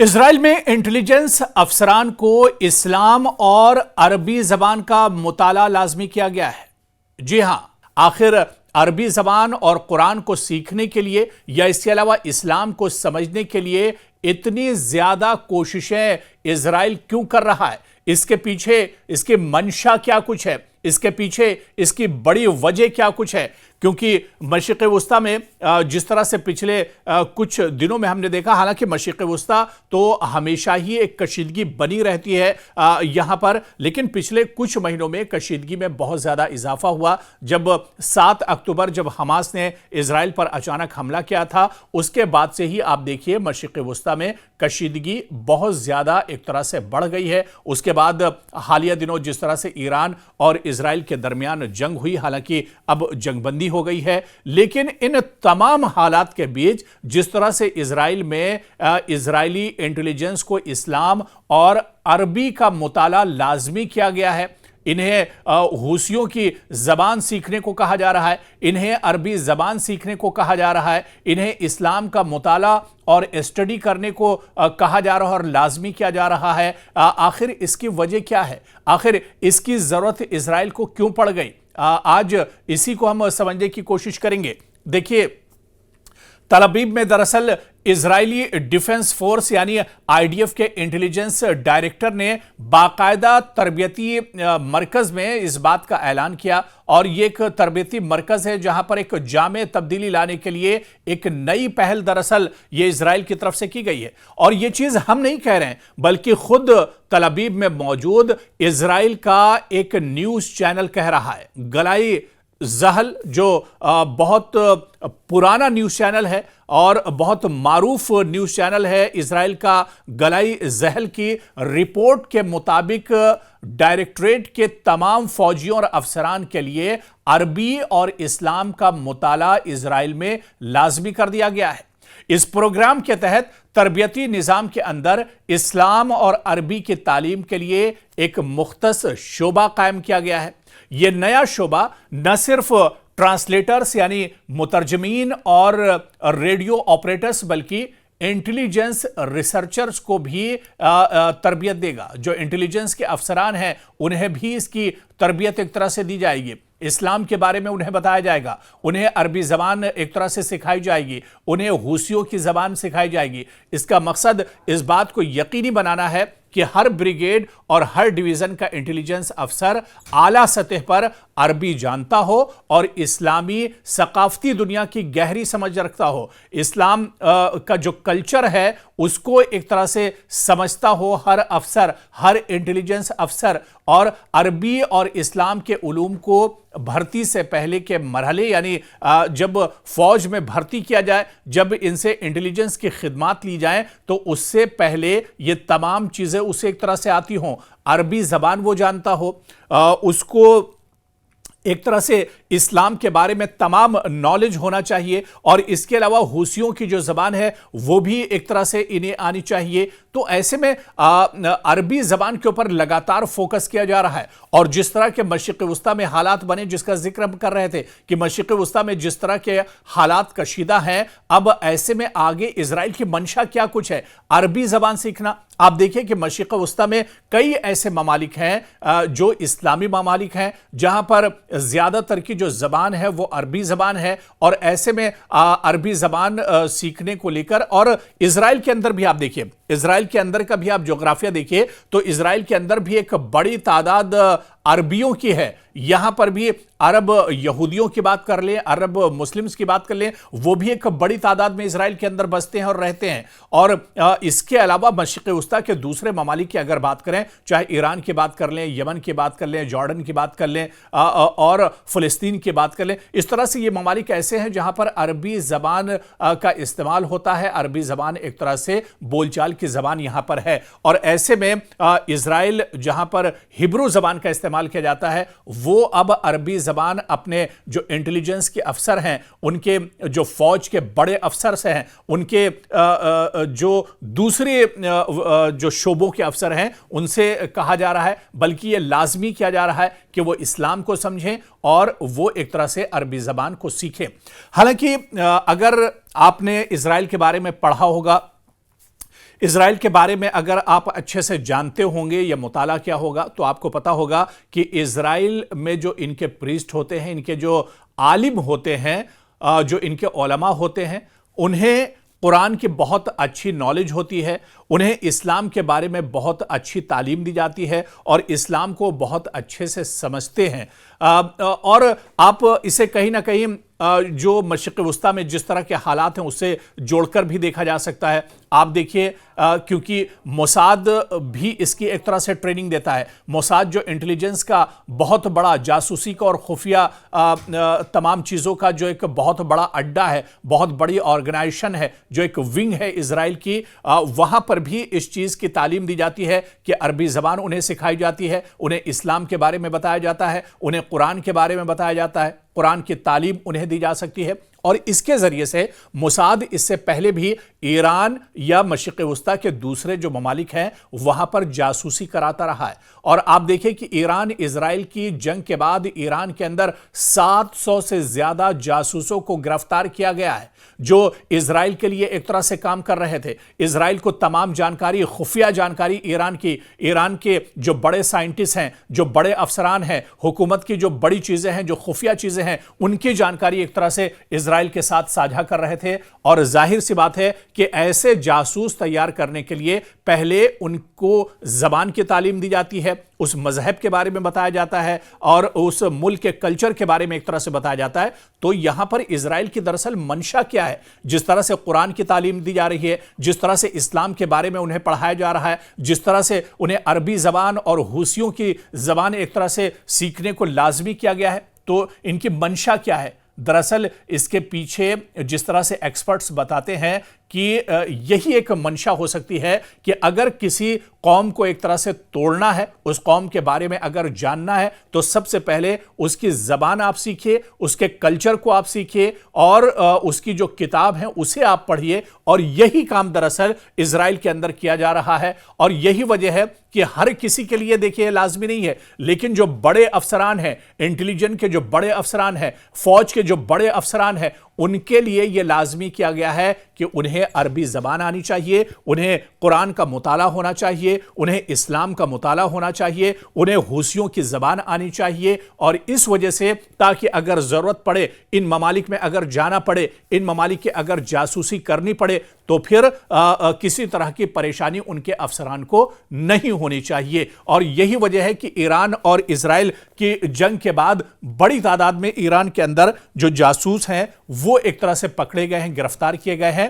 اسرائیل میں انٹیلیجنس افسران کو اسلام اور عربی زبان کا مطالعہ لازمی کیا گیا ہے۔ جی ہاں، آخر عربی زبان اور قرآن کو سیکھنے کے لیے یا اس کے علاوہ اسلام کو سمجھنے کے لیے اتنی زیادہ کوششیں اسرائیل کیوں کر رہا ہے؟ اس کے پیچھے اس کی منشا کیا کچھ ہے؟ اس کے پیچھے اس کی بڑی وجہ کیا کچھ ہے؟ کیونکہ مشرق وسطیٰ میں جس طرح سے پچھلے کچھ دنوں میں ہم نے دیکھا، حالانکہ مشرق وسطیٰ تو ہمیشہ ہی ایک کشیدگی بنی رہتی ہے یہاں پر، لیکن پچھلے کچھ مہینوں میں کشیدگی میں بہت زیادہ اضافہ ہوا۔ جب 7 اکتوبر جب حماس نے اسرائیل پر اچانک حملہ کیا تھا، اس کے بعد سے ہی آپ دیکھیے مشرق وسطیٰ میں کشیدگی بہت زیادہ ایک طرح سے بڑھ گئی ہے۔ اس کے بعد حالیہ دنوں جس طرح سے ایران اور اسرائیل کے درمیان جنگ ہوئی، حالانکہ اب جنگ بندی ہو گئی ہے، لیکن ان تمام حالات کے بیچ جس طرح سے اسرائیل میں اسرائیلی انٹیلیجنس کو اسلام اور عربی کا مطالعہ لازمی کیا گیا ہے، انہیں حوثیوں کی زبان سیکھنے کو کہا جا رہا ہے، انہیں عربی زبان سیکھنے کو کہا جا رہا ہے، انہیں اسلام کا مطالعہ اور اسٹڈی کرنے کو کہا جا رہا ہے اور لازمی کیا جا رہا ہے۔ آخر اس کی وجہ کیا ہے؟ آخر اس کی ضرورت اسرائیل کو کیوں پڑ گئی؟ آج اسی کو ہم سمجھنے کی کوشش کریں گے۔ دیکھیے، تل ابیب میں دراصل اسرائیلی ڈیفنس فورس یعنی IDF کے انٹیلیجنس ڈائریکٹر نے باقاعدہ تربیتی مرکز میں اس بات کا اعلان کیا، اور یہ ایک تربیتی مرکز ہے جہاں پر ایک جامع تبدیلی لانے کے لیے ایک نئی پہل دراصل یہ اسرائیل کی طرف سے کی گئی ہے۔ اور یہ چیز ہم نہیں کہہ رہے ہیں، بلکہ خود تل ابیب میں موجود اسرائیل کا ایک نیوز چینل کہہ رہا ہے۔ گلائی زحل جو بہت پرانا نیوز چینل ہے اور بہت معروف نیوز چینل ہے اسرائیل کا، گلائی زحل کی رپورٹ کے مطابق ڈائریکٹریٹ کے تمام فوجیوں اور افسران کے لیے عربی اور اسلام کا مطالعہ اسرائیل میں لازمی کر دیا گیا ہے۔ اس پروگرام کے تحت تربیتی نظام کے اندر اسلام اور عربی کی تعلیم کے لیے ایک مختص شعبہ قائم کیا گیا ہے۔ یہ نیا شعبہ نہ صرف ٹرانسلیٹرز یعنی مترجمین اور ریڈیو آپریٹرز بلکہ انٹیلیجنس ریسرچرز کو بھی تربیت دے گا۔ جو انٹیلیجنس کے افسران ہیں انہیں بھی اس کی تربیت ایک طرح سے دی جائے گی، اسلام کے بارے میں انہیں بتایا جائے گا، انہیں عربی زبان ایک طرح سے سکھائی جائے گی، انہیں حوثیوں کی زبان سکھائی جائے گی۔ اس کا مقصد اس بات کو یقینی بنانا ہے کہ ہر بریگیڈ اور ہر ڈویژن کا انٹیلیجنس افسر اعلیٰ سطح پر عربی جانتا ہو اور اسلامی ثقافتی دنیا کی گہری سمجھ رکھتا ہو، اسلام کا جو کلچر ہے اس کو ایک طرح سے سمجھتا ہو ہر افسر، ہر انٹیلیجنس افسر، اور عربی اور اسلام کے علوم کو بھرتی سے پہلے کے مرحلے یعنی جب فوج میں بھرتی کیا جائے، جب ان سے انٹیلیجنس کی خدمات لی جائیں تو اس سے پہلے یہ تمام چیزیں اسے ایک طرح سے آتی ہوں، عربی زبان وہ جانتا ہو، اس کو ایک طرح سے اسلام کے بارے میں تمام نالج ہونا چاہیے، اور اس کے علاوہ حوثیوں کی جو زبان ہے وہ بھی ایک طرح سے انہیں آنی چاہیے۔ تو ایسے میں عربی زبان کے اوپر لگاتار فوکس کیا جا رہا ہے، اور جس طرح کے مشرق وسطیٰ میں حالات بنے جس کا ذکر ہم کر رہے تھے کہ مشرق وسطیٰ میں جس طرح کے حالات کشیدہ ہیں، اب ایسے میں آگے اسرائیل کی منشا کیا کچھ ہے؟ عربی زبان سیکھنا۔ آپ دیکھیں کہ مشرق وسطیٰ میں کئی ایسے ممالک ہیں جو اسلامی ممالک ہیں جہاں پر زیادہ تر کی جو زبان ہے وہ عربی زبان ہے، اور ایسے میں عربی زبان سیکھنے کو لے کر، اور اسرائیل کے اندر بھی آپ دیکھیے، اسرائیل کے اندر کا بھی آپ جغرافیہ دیکھیے تو اسرائیل کے اندر بھی ایک بڑی تعداد عربیوں کی ہے۔ یہاں پر بھی عرب یہودیوں کی بات کر لیں، عرب مسلمز کی بات کر لیں، وہ بھی ایک بڑی تعداد میں اسرائیل کے اندر بستے ہیں اور رہتے ہیں۔ اور اس کے علاوہ مشرق وسطیٰ کے دوسرے ممالک کی اگر بات کریں، چاہے ایران کی بات کر لیں، یمن کی بات کر لیں، جارڈن کی بات کر لیں، اور فلسطین کی بات کر لیں، اس طرح سے یہ ممالک ایسے ہیں جہاں پر عربی زبان کا استعمال ہوتا ہے، عربی زبان ایک طرح سے بول چال کی زبان یہاں پر ہے۔ اور ایسے میں اسرائیل جہاں پر ہبرو زبان کا استعمال کیا جاتا ہے، وہ اب عربی زبان اپنے جو انٹیلیجنس کے افسر ہیں، ان کے جو فوج کے بڑے افسر سے ہیں، ان کے جو دوسرے جو شعبوں کے افسر ہیں ان سے کہا جا رہا ہے، بلکہ یہ لازمی کیا جا رہا ہے کہ وہ اسلام کو سمجھیں اور وہ ایک طرح سے عربی زبان کو سیکھیں۔ حالانکہ اگر آپ نے اسرائیل کے بارے میں پڑھا ہوگا، اسرائیل کے بارے میں اگر آپ اچھے سے جانتے ہوں گے یا مطالعہ کیا ہوگا تو آپ کو پتا ہوگا کہ اسرائیل میں جو ان کے پریسٹ ہوتے ہیں، ان کے جو عالم ہوتے ہیں، جو ان کے علماء ہوتے ہیں، انہیں قرآن کی بہت اچھی نالج ہوتی ہے، انہیں اسلام کے بارے میں بہت اچھی تعلیم دی جاتی ہے اور اسلام کو بہت اچھے سے سمجھتے ہیں۔ اور آپ اسے کہیں نہ کہیں جو مشرق وسطیٰ میں جس طرح کے حالات ہیں اس سے جوڑ کر بھی دیکھا جا سکتا ہے۔ آپ دیکھیے کیونکہ موساد بھی اس کی ایک طرح سے ٹریننگ دیتا ہے۔ موساد جو انٹیلیجنس کا بہت بڑا، جاسوسی کا اور خفیہ تمام چیزوں کا جو ایک بہت بڑا اڈا ہے، بہت بڑی آرگنائزیشن ہے، جو ایک ونگ ہے اسرائیل کی، وہاں پر بھی اس چیز کی تعلیم دی جاتی ہے کہ عربی زبان انہیں سکھائی جاتی ہے، انہیں اسلام کے بارے میں بتایا جاتا ہے، انہیں قرآن کے بارے میں بتایا جاتا ہے، قرآن کی تعلیم انہیں دی جا سکتی ہے۔ اور اس کے ذریعے سے موساد اس سے پہلے بھی ایران یا مشرق وسطیٰ کے دوسرے جو ممالک ہیں وہاں پر جاسوسی کراتا رہا ہے۔ اور آپ دیکھیں کہ ایران اسرائیل کی جنگ کے بعد ایران کے اندر 700 سے زیادہ جاسوسوں کو گرفتار کیا گیا ہے، جو اسرائیل کے لیے ایک طرح سے کام کر رہے تھے۔ اسرائیل کو تمام جانکاری، خفیہ جانکاری ایران کے جو بڑے سائنٹسٹ ہیں، جو بڑے افسران ہیں، حکومت کی جو بڑی چیزیں ہیں، جو خفیہ چیزیں ہیں، ان کی جانکاری ایک طرح سے اسرائیل کے ساتھ ساجھا کر رہے تھے۔ اور ظاہر سی بات ہے کہ ایسے جاسوس تیار کرنے کے لیے پہلے ان کو زبان کی تعلیم دی جاتی ہے، اس مذہب کے بارے میں بتایا جاتا ہے اور اس ملک کے کلچر کے بارے میں ایک طرح سے بتایا جاتا ہے۔ تو یہاں پر اسرائیل کی دراصل منشا کیا ہے؟ جس طرح سے قرآن کی تعلیم دی جا رہی ہے، جس طرح سے اسلام کے بارے میں انہیں پڑھایا جا رہا ہے، جس طرح سے انہیں عربی زبان اور حوثیوں کی زبان ایک طرح سے سیکھنے کو لازمی کیا گیا ہے، تو ان کی منشا کیا ہے؟ دراصل اس کے پیچھے جس طرح سے ایکسپرٹس بتاتے ہیں کہ یہی ایک منشا ہو سکتی ہے کہ اگر کسی قوم کو ایک طرح سے توڑنا ہے، اس قوم کے بارے میں اگر جاننا ہے تو سب سے پہلے اس کی زبان آپ سیکھیے، اس کے کلچر کو آپ سیکھیے اور اس کی جو کتاب ہے اسے آپ پڑھیے۔ اور یہی کام دراصل اسرائیل کے اندر کیا جا رہا ہے، اور یہی وجہ ہے کہ ہر کسی کے لیے دیکھیے لازمی نہیں ہے، لیکن جو بڑے افسران ہیں، انٹیلیجنٹ کے جو بڑے افسران ہیں، فوج کے جو بڑے افسران ہیں، ان کے لیے یہ لازمی کیا گیا ہے کہ انہیں عربی زبان آنی چاہیے، انہیں قرآن کا مطالعہ ہونا چاہیے، انہیں اسلام کا مطالعہ ہونا چاہیے، انہیں حوثیوں کی زبان آنی چاہیے۔ اور اس وجہ سے تاکہ اگر ضرورت پڑے، ان ممالک میں اگر جانا پڑے، ان ممالک کے اگر جاسوسی کرنی پڑے، تو پھر کسی طرح کی پریشانی ان کے افسران کو نہیں ہونی چاہیے۔ اور یہی وجہ ہے کہ ایران اور اسرائیل کی جنگ کے بعد بڑی تعداد میں ایران کے اندر جو جاسوس ہیں وہ ایک طرح سے پکڑے گئے ہیں، گرفتار کیے گئے ہیں۔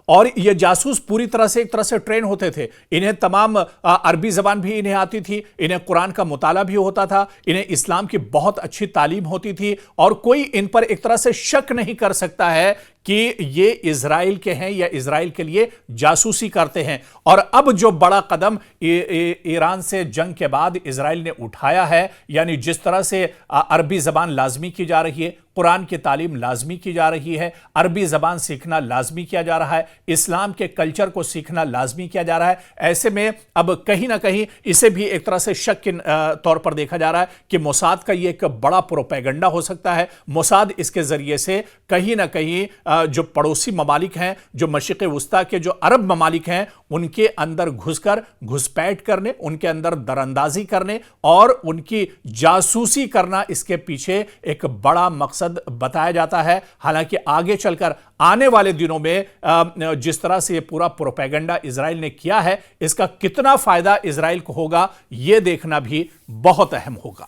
اور یہ جاسوس پوری طرح سے ایک طرح سے ٹرین ہوتے تھے، انہیں تمام عربی زبان بھی انہیں آتی تھی، انہیں قرآن کا مطالعہ بھی ہوتا تھا، انہیں اسلام کی بہت اچھی تعلیم ہوتی تھی، اور کوئی ان پر ایک طرح سے شک نہیں کر سکتا ہے کہ یہ اسرائیل کے ہیں یا اسرائیل کے لیے جاسوسی کرتے ہیں۔ اور اب جو بڑا قدم ایران سے جنگ کے بعد اسرائیل نے اٹھایا ہے، یعنی جس طرح سے عربی زبان لازمی کی جا رہی ہے، قرآن کی تعلیم لازمی کی جا رہی ہے، عربی زبان سیکھنا لازمی کیا جا رہا ہے، اسلام کے کلچر کو سیکھنا لازمی کیا جا رہا ہے، ایسے میں اب کہیں نہ کہیں اسے بھی ایک طرح سے شک کے طور پر دیکھا جا رہا ہے کہ موساد کا یہ ایک بڑا پروپیگنڈا ہو سکتا ہے۔ موساد اس کے ذریعے سے کہیں نہ کہیں جو پڑوسی ممالک ہیں، جو مشرق وسطیٰ کے جو عرب ممالک ہیں، ان کے اندر گھس کر گھسپیٹ کرنے، ان کے اندر دراندازی کرنے اور ان کی جاسوسی کرنا، اس کے پیچھے ایک بڑا مقصد بتایا جاتا ہے۔ حالانکہ آگے چل کر آنے والے دنوں میں جس طرح سے یہ پورا پروپیگنڈا اسرائیل نے کیا ہے، اس کا کتنا فائدہ اسرائیل کو ہوگا یہ دیکھنا بھی بہت اہم ہوگا۔